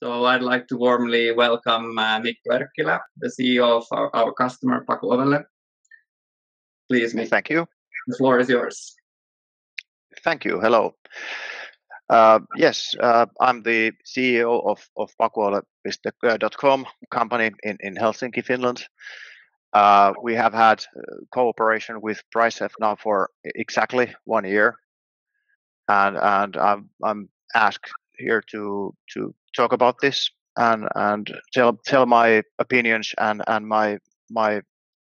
So I'd like to warmly welcome Mikko Erkkilä, the CEO of our customer Pakuovelle. Please, Mikko. Thank you. The floor is yours. Thank you. Hello. Yes, I'm the CEO of Pakuovelle.com company in Helsinki, Finland. We have had cooperation with Priceff now for exactly 1 year, and I'm asked here to talk about this and tell my opinions and my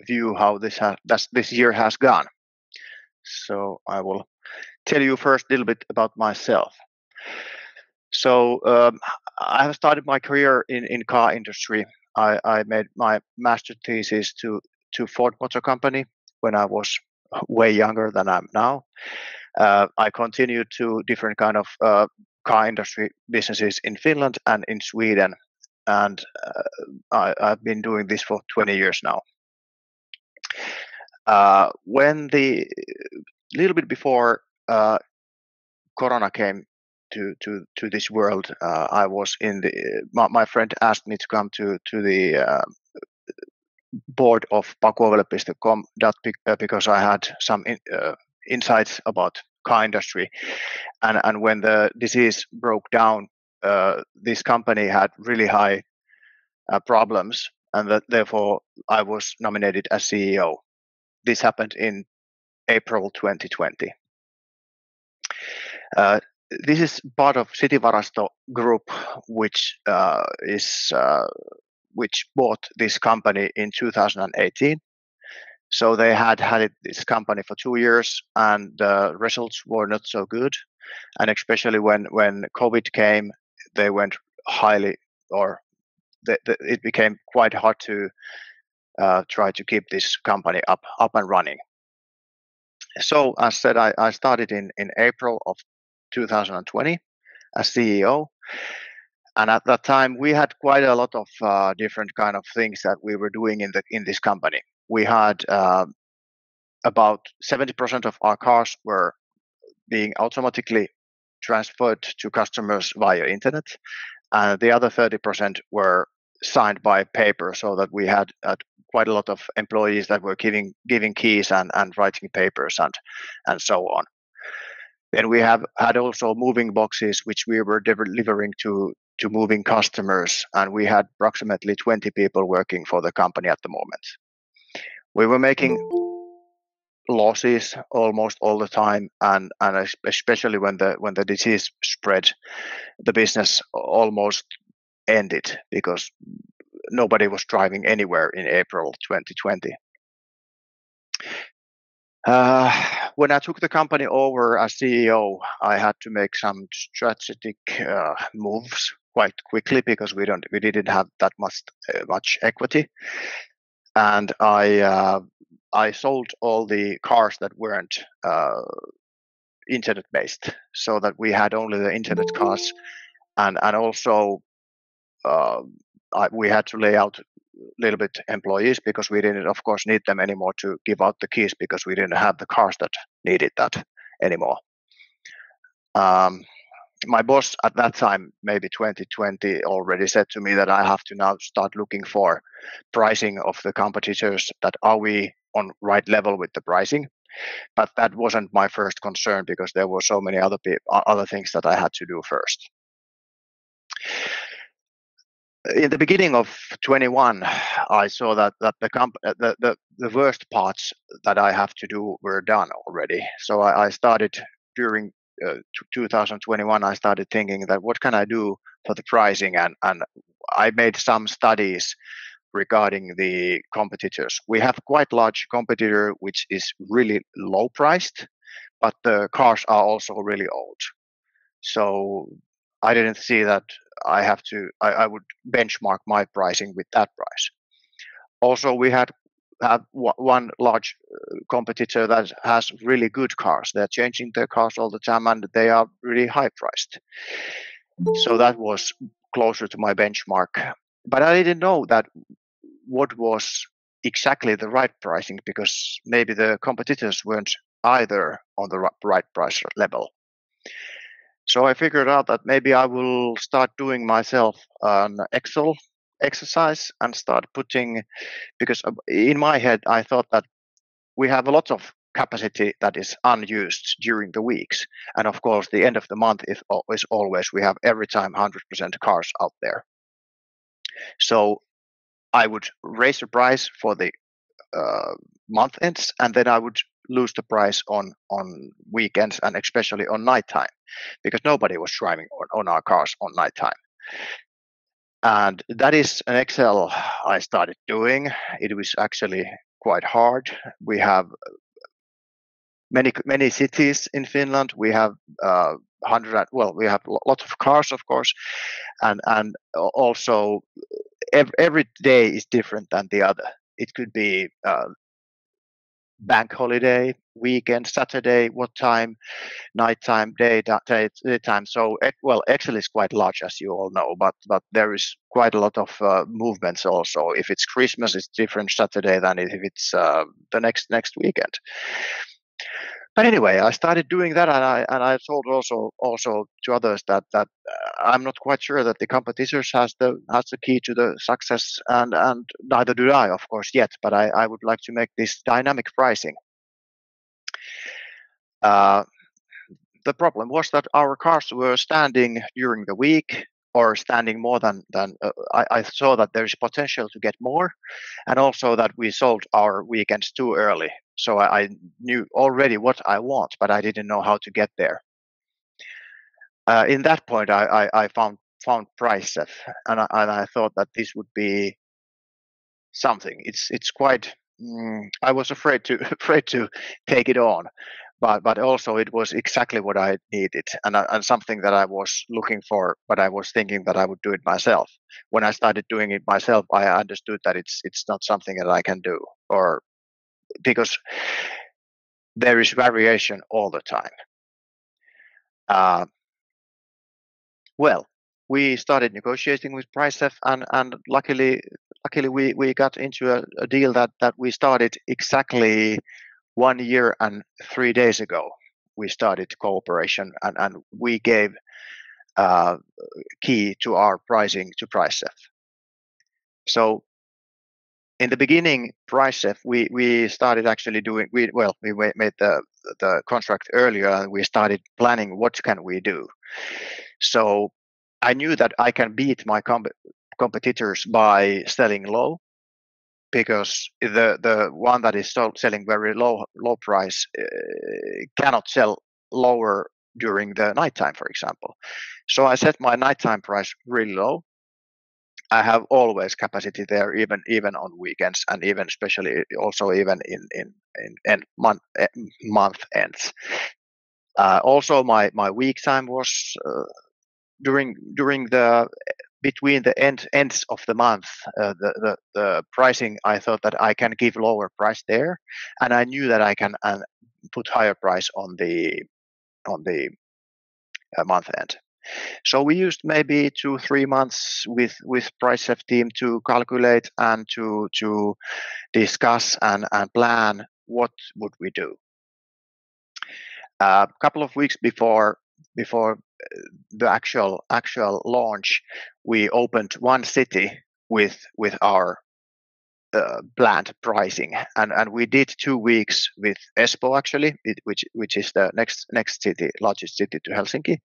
view how this year has gone. So I will tell you first a little bit about myself. So I have started my career in car industry. I made my master thesis to Ford Motor Company when I was way younger than I'm now. I continued to different kind of car industry businesses in Finland and in Sweden, and I've been doing this for 20 years now. When the little bit before Corona came to this world, I was in the. My friend asked me to come to the board of Pakuovelle.com because I had some insights about car industry, and when the disease broke down, this company had really high problems, and therefore I was nominated as CEO. This happened in April 2020. This is part of Cityvarasto Group, which bought this company in 2018. So they had this company for 2 years, and the results were not so good. And especially when COVID came, they went highly, or it became quite hard to try to keep this company up and running. So as said, I started in April of 2020 as CEO, and at that time we had quite a lot of different kind of things that we were doing in this company. We had about 70% of our cars were being automatically transferred to customers via internet, and the other 30% were signed by paper, so that we had quite a lot of employees that were giving keys and writing papers and so on. Then we have had also moving boxes, which we were delivering to moving customers, and we had approximately 20 people working for the company at the moment. We were making losses almost all the time, and especially when the disease spread, the business almost ended because nobody was driving anywhere in April 2020. When I took the company over as CEO, I had to make some strategic moves quite quickly because we didn't have that much equity, and I sold all the cars that weren't internet based, so that we had only the internet cars, and also we had to lay out a little bit employees because we didn't, of course, need them anymore to give out the keys because we didn't have the cars that needed that anymore. My boss at that time, maybe 2020, already said to me that I have to now start looking for pricing of the competitors, that are we on right level with the pricing. But that wasn't my first concern because there were so many other things that I had to do first. In the beginning of 21, I saw that the worst parts that I have to do were done already. So I started during 2021. I started thinking that what can I do for the pricing, and I made some studies regarding the competitors. We have quite large competitor which is really low priced, but the cars are also really old. So I didn't see that I would benchmark my pricing with that price. Also, we have one large competitor that has really good cars. They're changing their cars all the time, and they are really high priced. So that was closer to my benchmark. But I didn't know that what was exactly the right pricing, because maybe the competitors weren't either on the right price level. So I figured out that maybe I will start doing myself an Excel exercise and start putting, because in my head I thought that we have a lot of capacity that is unused during the weeks, and of course the end of the month is always, we have every time 100% cars out there. So I would raise the price for the month ends, and then I would lose the price on weekends and especially on nighttime, because nobody was driving on our cars on nighttime. And that is an Excel I started doing. It was actually quite hard. We have many cities in Finland. We have we have lots of cars, of course, and also every day is different than the other. It could be bank holiday, weekend, Saturday, what time, nighttime, daytime. So Excel is quite large, as you all know, but there is quite a lot of movements also. If it's Christmas, it's different Saturday than if it's the next weekend. But anyway, I started doing that, and I told also to others that I'm not quite sure that the competitors has the key to the success, and neither do I, of course, yet. But I would like to make this dynamic pricing. The problem was that our cars were standing during the week, or standing more than I saw that there is potential to get more, and also that we sold our weekends too early. So I knew already what I want, but I didn't know how to get there. In that point, I found Priceff, and I thought that this would be something. It's quite. I was afraid to take it on, but also it was exactly what I needed, and something that I was looking for. But I was thinking that I would do it myself. When I started doing it myself, I understood that it's not something that I can do, or because there is variation all the time. Well, we started negotiating with Priceff, and luckily we got into a deal that we started exactly 1 year and 3 days ago. We started cooperation, and we gave key to our pricing to Priceff. So in the beginning, Priceff, we started actually doing, we made the contract earlier, and we started planning what can we do. So I knew that I can beat my competitors by selling low, because the one that is selling very low price cannot sell lower during the nighttime, for example. So I set my nighttime price really low. I have always capacity there, even on weekends, and even especially also even in month ends. Also, my week time was during the between the ends of the month. The pricing, I thought that I can give lower price there, and I knew that I can put higher price on the month end. So we used maybe 2-3 months with Priceff team to calculate and to discuss and plan what would we do. A couple of weeks before the actual launch, we opened one city with our planned pricing, and we did 2 weeks with Espoo, actually, which is the next city, largest city to Helsinki.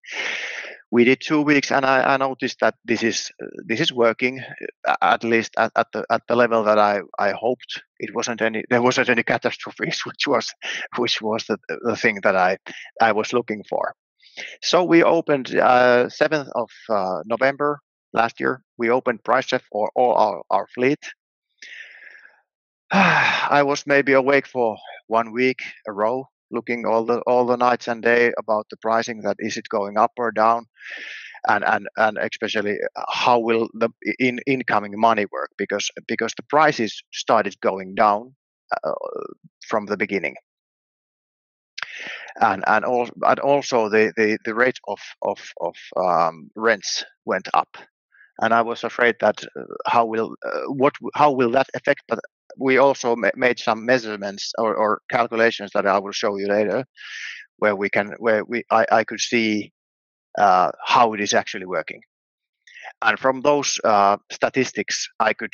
We did 2 weeks, and I noticed that this is working, at least at the level that I hoped. There wasn't any catastrophes, which was the thing that I was looking for. So we opened 7th of November last year. We opened Priceff for all our fleet. I was maybe awake for 1 week a row, looking all the nights and day about the pricing, that is it going up or down, and especially how will the incoming money work, because the prices started going down from the beginning, and also the rate of rents went up, and I was afraid that how will that affect. But we also made some measurements or calculations that I will show you later, where I could see how it is actually working. And from those statistics, I could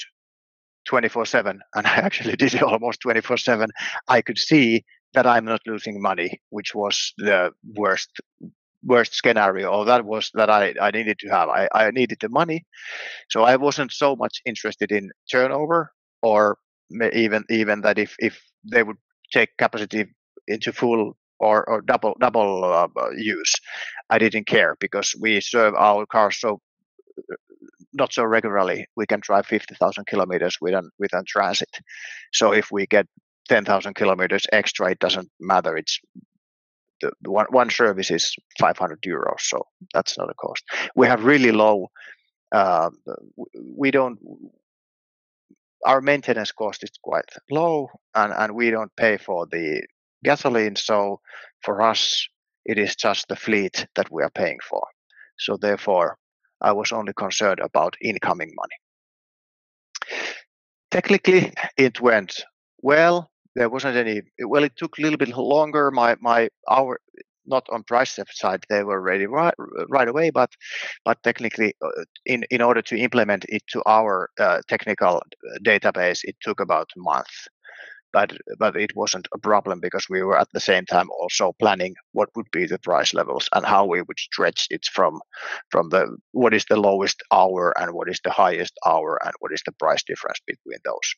24/7, and I actually did it almost 24/7. I could see that I'm not losing money, which was the worst scenario, or that was that I needed to have. I needed the money, so I wasn't so much interested in turnover, or even that if they would take capacity into full or double use, I didn't care, because we serve our cars so not so regularly. We can drive 50,000 kilometers within transit. So if we get 10,000 kilometers extra, it doesn't matter. It's the one service is 500 euros, so that's not a cost. We have really low. We don't. Our maintenance cost is quite low, and we don't pay for the gasoline. So for us, it is just the fleet that we are paying for. So therefore, I was only concerned about incoming money. Technically, it went well. There wasn't any. Well, it took a little bit longer. Our not on Priceff side, they were ready right away, but technically, in order to implement it to our technical database, it took about a month. But it wasn't a problem, because we were at the same time also planning what would be the price levels and how we would stretch it from the what is the lowest hour and what is the highest hour and what is the price difference between those.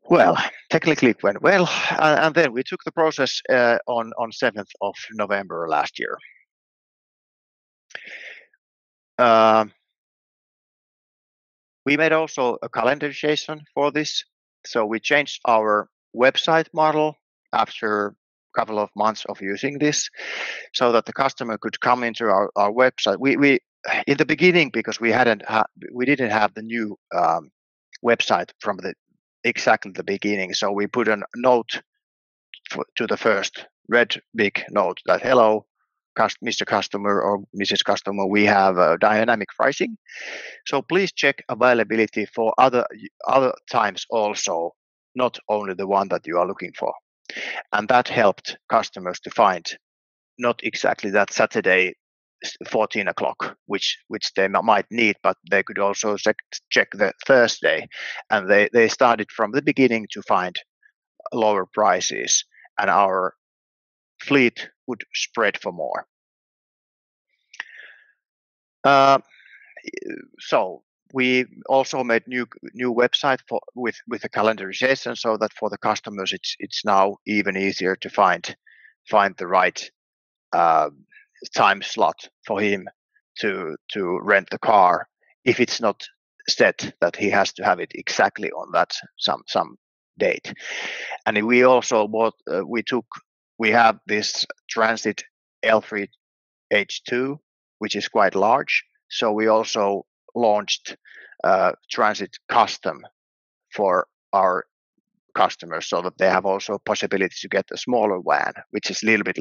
Well, technically it went well, and then we took the process on 7th of November last year. We made also a calendarization for this. So we changed our website model after a couple of months of using this, so that the customer could come into our website. We in the beginning, because we didn't have the new website from exactly the beginning. So we put a note to the first red big note that, hello, Mr. Customer or Mrs. Customer, we have dynamic pricing. So please check availability for other times also, not only the one that you are looking for. And that helped customers to find not exactly that Saturday 14 o'clock, which they might need, but they could also check the Thursday, and they started from the beginning to find lower prices, and our fleet would spread for more. So we also made new website with the calendarization, so that for the customers it's now even easier to find the right time slot for him to rent the car, if it's not set that he has to have it exactly on that some date. And we also we have this Transit L3 H2, which is quite large. So we also launched Transit Custom for our customers, so that they have also possibility to get a smaller van, which is a little bit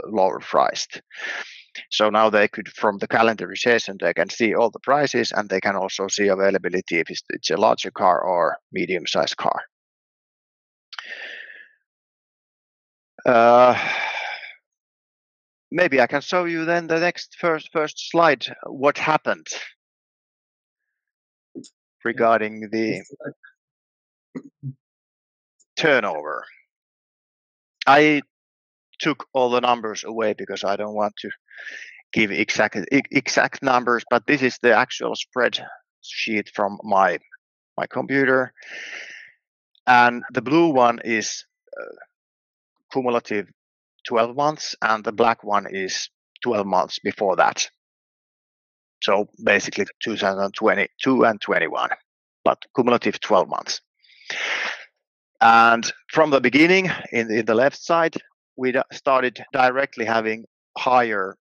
lower priced. So now they could, from the calendarization, they can see all the prices, and they can also see availability if it's a larger car or medium-sized car. Maybe I can show you then the next first slide, what happened regarding the turnover. I took all the numbers away because I don't want to give exact numbers, but this is the actual spreadsheet from my computer, and the blue one is cumulative 12 months, and the black one is 12 months before that. So basically 2022 and 21, but cumulative 12 months. And from the beginning, in the left side, we started directly having higher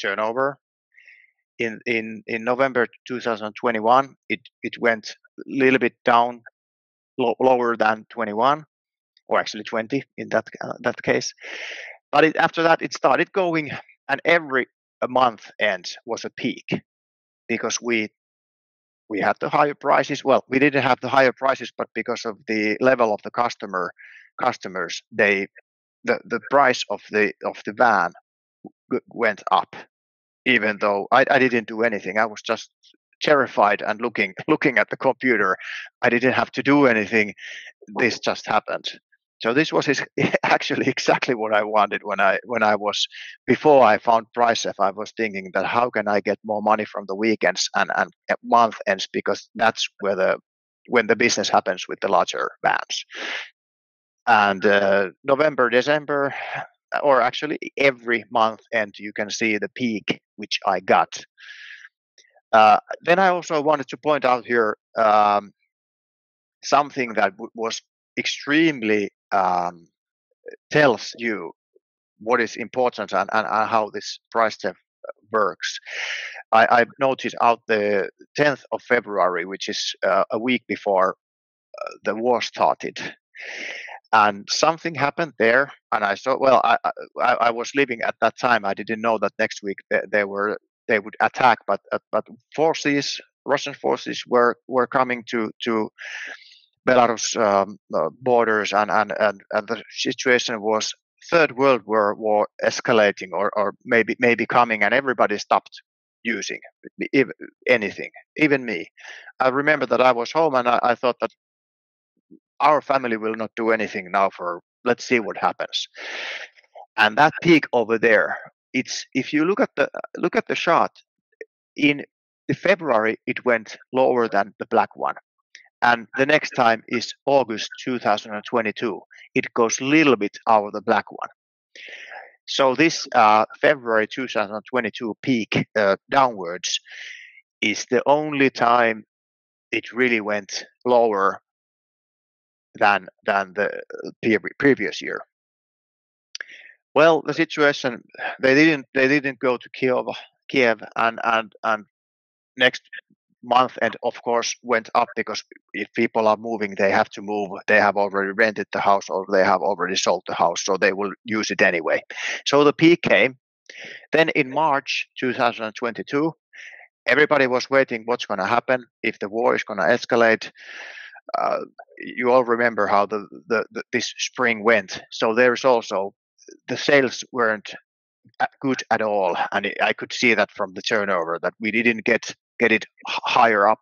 turnover. In November 2021, it went a little bit down, lower than 21, or actually 20 in that case. But after that, it started going, and every month end was a peak, because we had the higher prices. Well, we didn't have the higher prices, but because of the level of the customers, the price of the van went up, even though I didn't do anything. I was just terrified and looking at the computer. I didn't have to do anything. This just happened. So this was actually exactly what I wanted when I was, before I found Priceff. I was thinking that how can I get more money from the weekends and month ends, because that's when the business happens with the larger vans. And November, December, or actually every month end, you can see the peak which I got. Then I also wanted to point out here something that was extremely tells you what is important and how this Priceff works. I noticed out the 10th of February, which is a week before the war started. And something happened there, and I saw. Well, I was living at that time. I didn't know that next week they would attack, but Russian forces were coming to Belarus borders, and the situation was Third World War escalating, or maybe coming, and everybody stopped using anything, even me. I remember that I was home, and I thought that our family will not do anything now let's see what happens. And that peak over there, if you look at the chart, in February it went lower than the black one. And the next time is August 2022. It goes a little bit out of the black one. So this February 2022 peak downwards is the only time it really went lower than the previous year. Well, the situation, they didn't go to Kiev, and next month and of course went up, because if people are moving, they have to move. They have already rented the house, or they have already sold the house, so they will use it anyway. So the peak came. Then in March 2022, everybody was waiting what's going to happen, if the war is going to escalate. You all remember how this spring went. So there's also, the sales weren't good at all, and I could see that from the turnover, that we didn't get it higher up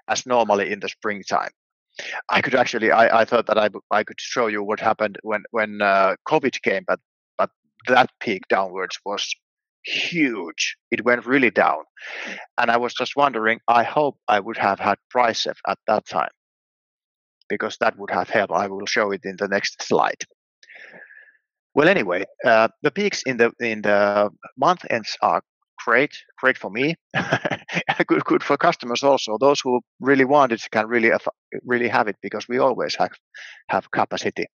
as normally in the springtime. I could actually, I thought that I could show you what happened when COVID came, but that peak downwards was huge. It went really down, and I was just wondering, I hope I would have had Priceff at that time, because that would have helped. I will show it in the next slide. Well, anyway, the peaks in the month ends are great for me, good for customers also. Those who really want it can really have it, because we always have capacity.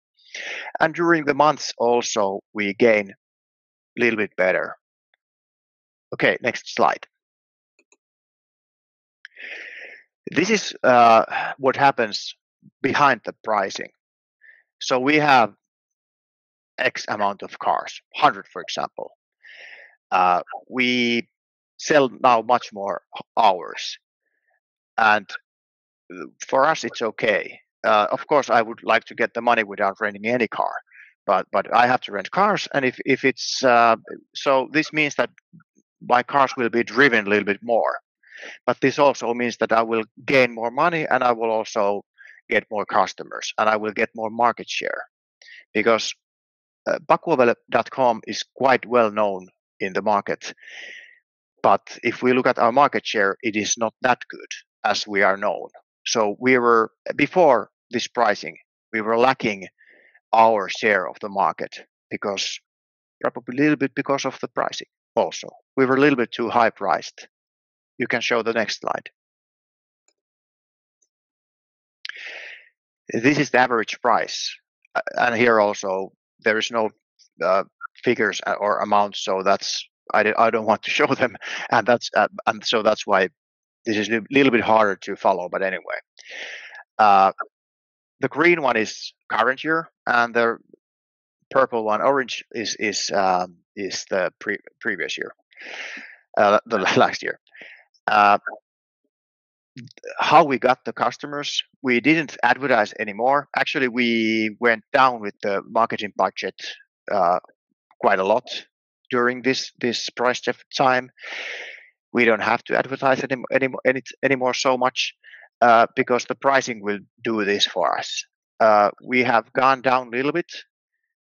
And during the months also we gain a little bit better. Okay, next slide. This is what happens behind the pricing. So we have X amount of cars, 100 for example. We sell now much more hours, and for us it's okay. Of course, I would like to get the money without renting any car, but I have to rent cars, and if it's so this means that my cars will be driven a little bit more. But this also means that I will gain more money, and I will also get more customers, and I will get more market share, because Pakuovelle.com is quite well known in the market. But if we look at our market share, it is not that good as we are known. So we were, before this pricing, we were lacking our share of the market, because probably a little bit because of the pricing also. We were a little bit too high priced. You can show the next slide. This is the average price. And here also, there is no figures or amounts, so that's, I don't want to show them, and so that's why this is a little bit harder to follow. But anyway, the green one is current year, and the purple one, orange, is the previous year, the last year. How we got the customers, we didn't advertise anymore. Actually, we went down with the marketing budget quite a lot. during this Priceff time. We don't have to advertise anymore so much because the pricing will do this for us. We have gone down a little bit,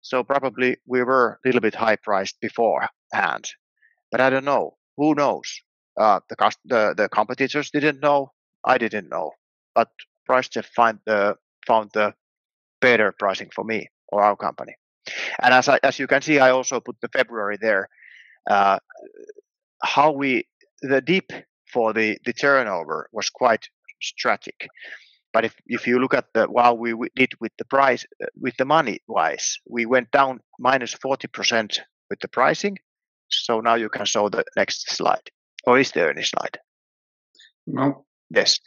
so probably we were a little bit high priced beforehand, but I don't know. Who knows? The competitors didn't know. I didn't know, but Priceff found the better pricing for me or our company. And as you can see, I also put the February there. The dip for the turnover was quite tragic. But if you look at what we did with the price, with the money wise, we went down minus 40% with the pricing. So now you can show the next slide. Or is there any slide? No. Yes,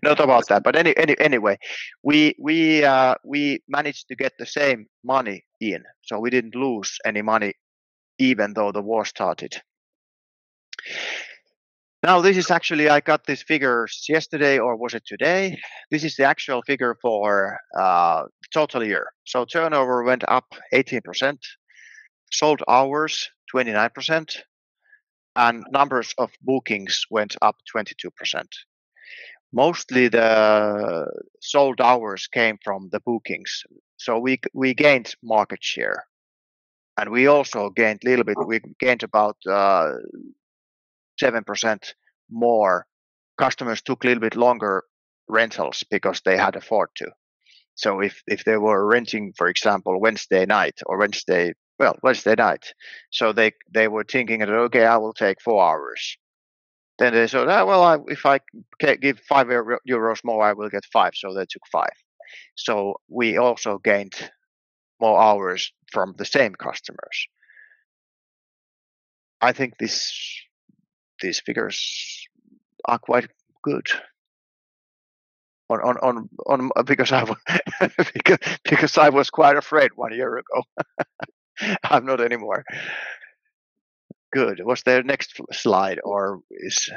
not about that. But anyway, we managed to get the same money in, so we didn't lose any money, even though the war started. Now this is actually, I got these figures yesterday, or was it today? This is the actual figure for the total year. So turnover went up 18%, sold hours 29%, and numbers of bookings went up 22%. Mostly the sold hours came from the bookings. So we gained market share. And we also gained a little bit. We gained about 7% more. Customers took a little bit longer rentals because they had afford to. So if they were renting, for example, Wednesday night, so they were thinking that, okay, I will take 4 hours. Then they said, if I give €5 more, I will get 5. So they took 5. So we also gained more hours from the same customers. I think these figures are quite good. Because I was quite afraid 1 year ago. I'm not anymore. Good. Was there next slide, or is?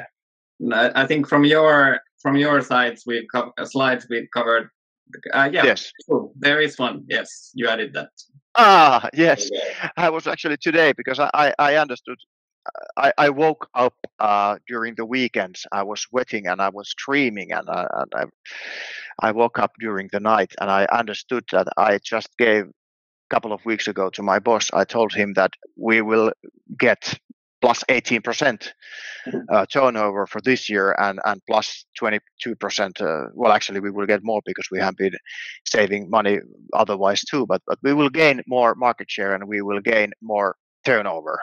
I think from your slides we've covered. Yes. Oh, there is one. Yes, you added that. Yes. Okay. I was actually today because I understood. I woke up during the weekends. I was sweating and I was screaming, and I woke up during the night, and I understood that I just gave a couple of weeks ago to my boss. I told him that we will get plus 18% turnover for this year and plus 22%. Well, actually, we will get more because we have been saving money otherwise too. But we will gain more market share and we will gain more turnover.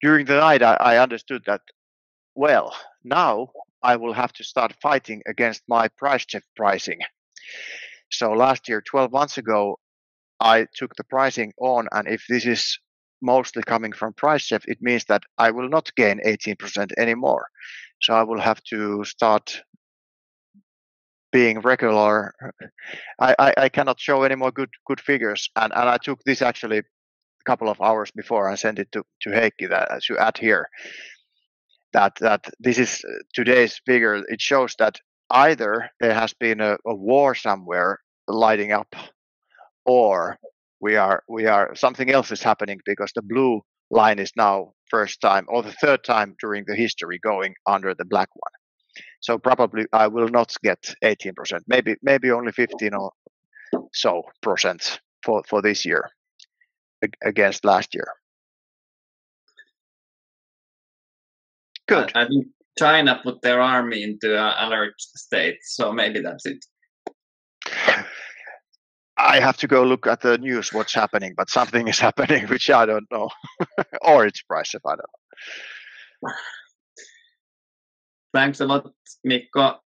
During the night, I understood that, well, now I will have to start fighting against my Priceff pricing. So last year, 12 months ago, I took the pricing on, and if this is mostly coming from Priceff, it means that I will not gain 18% anymore. So I will have to start being regular. I cannot show any more good figures, and I took this actually a couple of hours before I sent it to Heikki that to add here that this is today's figure. It shows that either there has been a war somewhere lighting up, or we are something else is happening, because the blue line is now first time or the third time during the history going under the black one. So probably I will not get 18%, maybe only 15 or so percent for this year against last year. Good. I think China put their army into alert state, so maybe that's it. I have to go look at the news what's happening, but something is happening which I don't know. Or it's Priceff, I don't know. Thanks a lot, Mikko.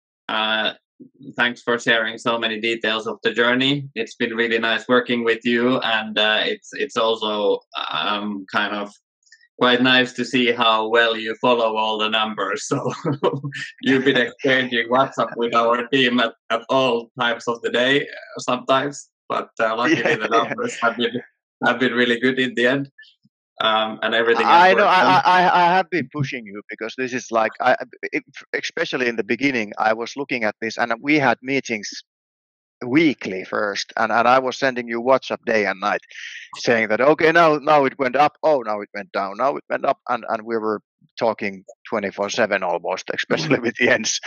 Thanks for sharing so many details of the journey. It's been really nice working with you, and it's also kind of quite nice to see how well you follow all the numbers. So you've been exchanging WhatsApp with our team at all times of the day sometimes, but luckily the numbers have been really good in the end. And everything. I know. I have been pushing you because this is like, especially in the beginning, I was looking at this, and we had meetings weekly first, and I was sending you WhatsApp day and night, saying that okay, now it went up, oh now it went down, now it went up, and we were talking 24/7 almost, especially with Jens.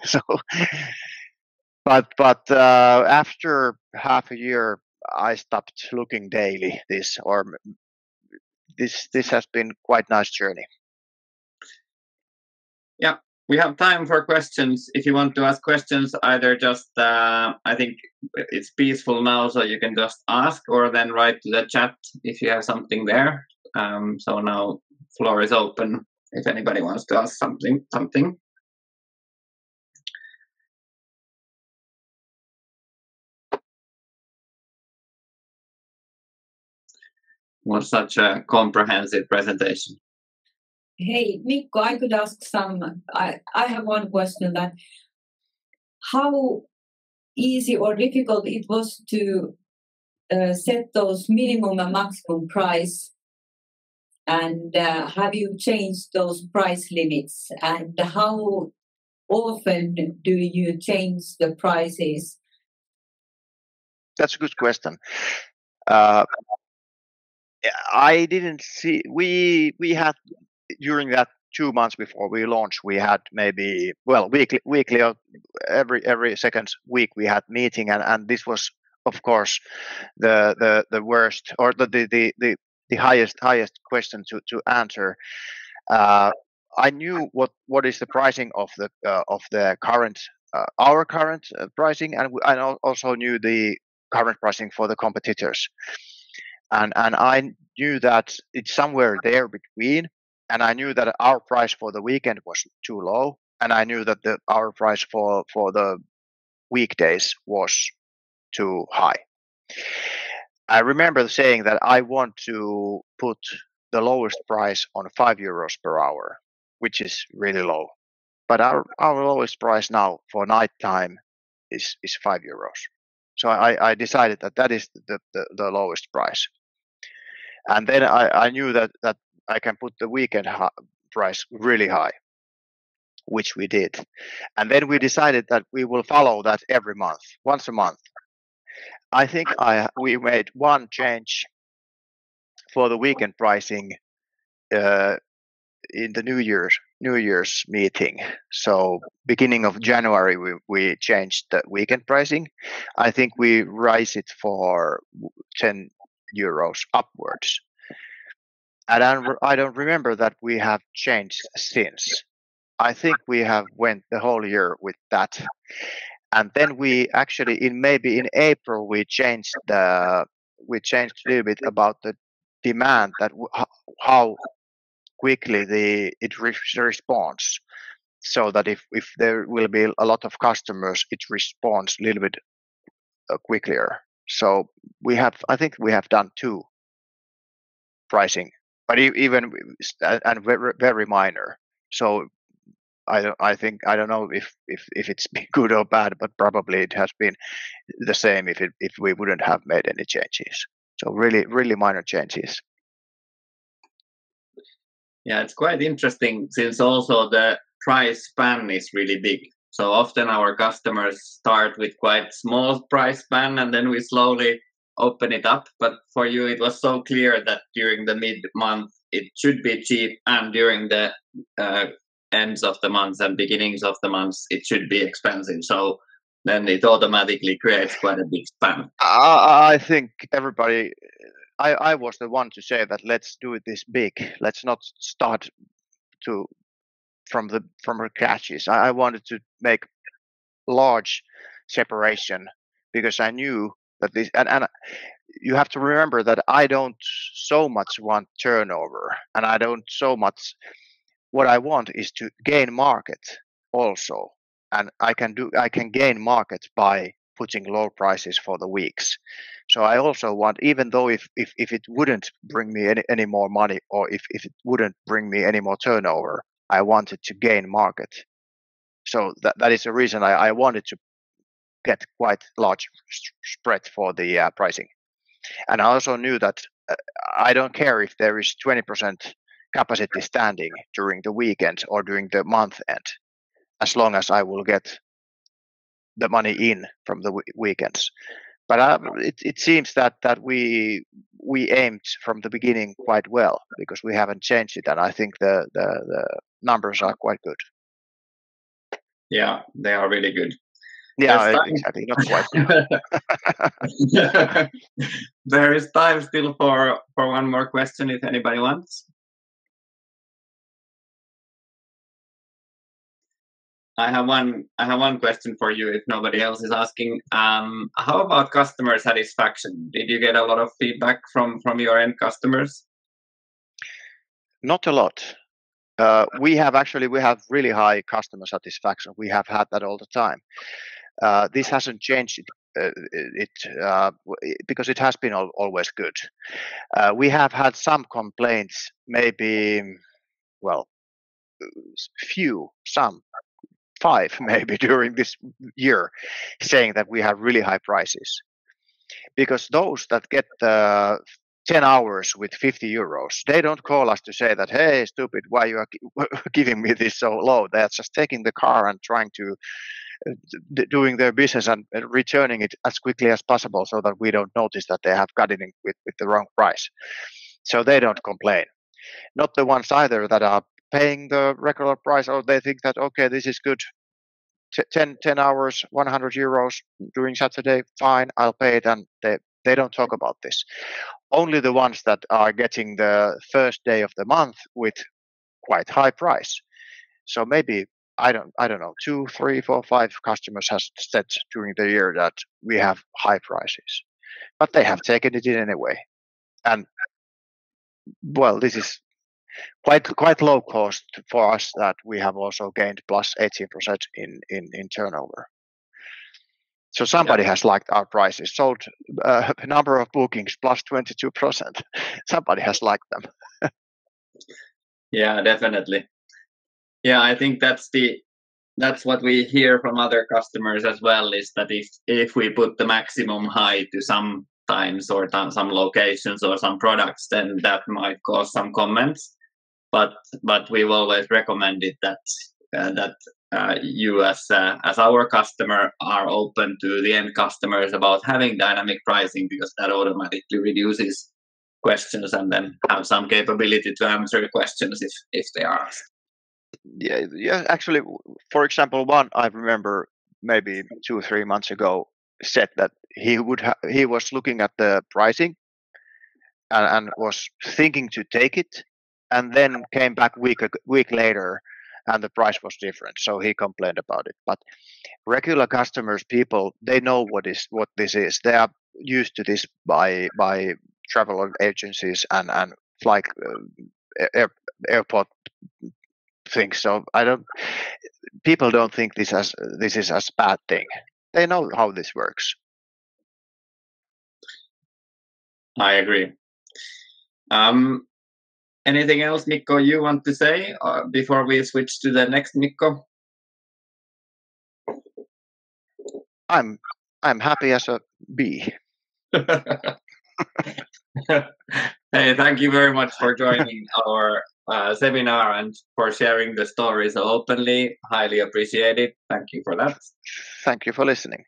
So, but after half a year, I stopped looking daily. This has been quite nice journey. Yeah, we have time for questions. If you want to ask questions, either just I think it's peaceful now, so you can just ask, or then write to the chat if you have something there. So now floor is open if anybody wants to ask something. Was such a comprehensive presentation. Hey, Mikko, I could ask I have one question, that how easy or difficult it was to set those minimum and maximum price, and have you changed those price limits, and how often do you change the prices? That's a good question. I didn't see. We had during that 2 months before we launched, we had maybe weekly or every second week we had meeting, and this was of course the worst, or the highest question to answer. I knew what is the pricing of the current our current pricing, and I also knew the current pricing for the competitors. And I knew that it's somewhere there between, and I knew that our price for the weekend was too low, and I knew that our price for the weekdays was too high. I remember saying that I want to put the lowest price on €5 per hour, which is really low. But our lowest price now for nighttime is €5. So I decided that is the lowest price. And then I knew that I can put the weekend price really high, which we did. And then we decided that we will follow that every month, once a month. I think we made one change for the weekend pricing in the New Year's meeting. So beginning of January, we changed the weekend pricing. I think we raised it for €10 upwards. And I don't remember that we have changed since. I think we have went the whole year with that. And then we actually in April we changed a little bit about the demand, that how quickly it responds, so that if there will be a lot of customers, it responds a little bit quicker. So I think we have done 2 pricing, but even and very minor. So I don't know if it's been good or bad, but probably it has been the same if we wouldn't have made any changes. So really minor changes. Yeah, it's quite interesting, since also the price span is really big. So often our customers start with quite small price span, and then we slowly open it up. But for you, it was so clear that during the mid-month it should be cheap, and during the ends of the months and beginnings of the months it should be expensive. So then it automatically creates quite a big span. I think everybody. I was the one to say that let's do it this big. Let's not start from our catches. I wanted to make large separation, because I knew that this, and you have to remember that I don't so much want turnover, and I don't so much. What I want is to gain market also, and I can gain market by putting low prices for the weeks. So I also want, even though if it wouldn't bring me any more money, or if it wouldn't bring me any more turnover, I wanted to gain market. So that is the reason I wanted to get quite large spread for the pricing. And I also knew that I don't care if there is 20% capacity standing during the weekend or during the month end, as long as I will get the money in from the weekends. But it seems that we aimed from the beginning quite well, because we haven't changed it, and I think the numbers are quite good. Yeah, they are really good. Yeah, exactly. Not quite good. There is time still for one more question if anybody wants. I have one question for you if nobody else is asking. How about customer satisfaction? Did you get a lot of feedback from your end customers? Not a lot. We have really high customer satisfaction. We have had that all the time. This hasn't changed because it has been always good. We have had some complaints, maybe, some 5 maybe during this year, saying that we have really high prices. Because those that get 10 hours with 50 euros, they don't call us to say that, hey, stupid, why you are giving me this so low? They're just taking the car and trying to doing their business and returning it as quickly as possible, so that we don't notice that they have got it with the wrong price. So they don't complain. Not the ones either that are paying the regular price, or they think that, okay, this is good, 10 hours, 100 euros during Saturday, fine, I'll pay it, and they don't talk about this. Only the ones that are getting the first day of the month with quite high price. So maybe, I don't know, 2, 3, 4, 5 customers has said during the year that we have high prices, but they have taken it in anyway. And well, this is quite low cost for us, that we have also gained plus 18% in turnover. So somebody has liked our prices. Sold number of bookings plus 22%. Somebody has liked them. Yeah, definitely. Yeah, I think that's what we hear from other customers as well, is that if we put the maximum high to some times or some locations or some products, then that might cause some comments. But we've always recommended that you as our customer are open to the end customers about having dynamic pricing, because that automatically reduces questions, and then have some capability to answer questions if they are asked. Yeah. Actually, for example, one I remember maybe 2 or 3 months ago said that he was looking at the pricing and was thinking to take it, and then came back week later, and the price was different, so he complained about it. But regular customers, people, they know what this is. They are used to this by travel agencies and flight airport things. So people don't think this is a bad thing. They know how this works. I agree. Anything else, Mikko, you want to say before we switch to the next Mikko? I'm happy as a bee. Hey, thank you very much for joining our seminar and for sharing the story so openly. Highly appreciated. Thank you for that. Thank you for listening.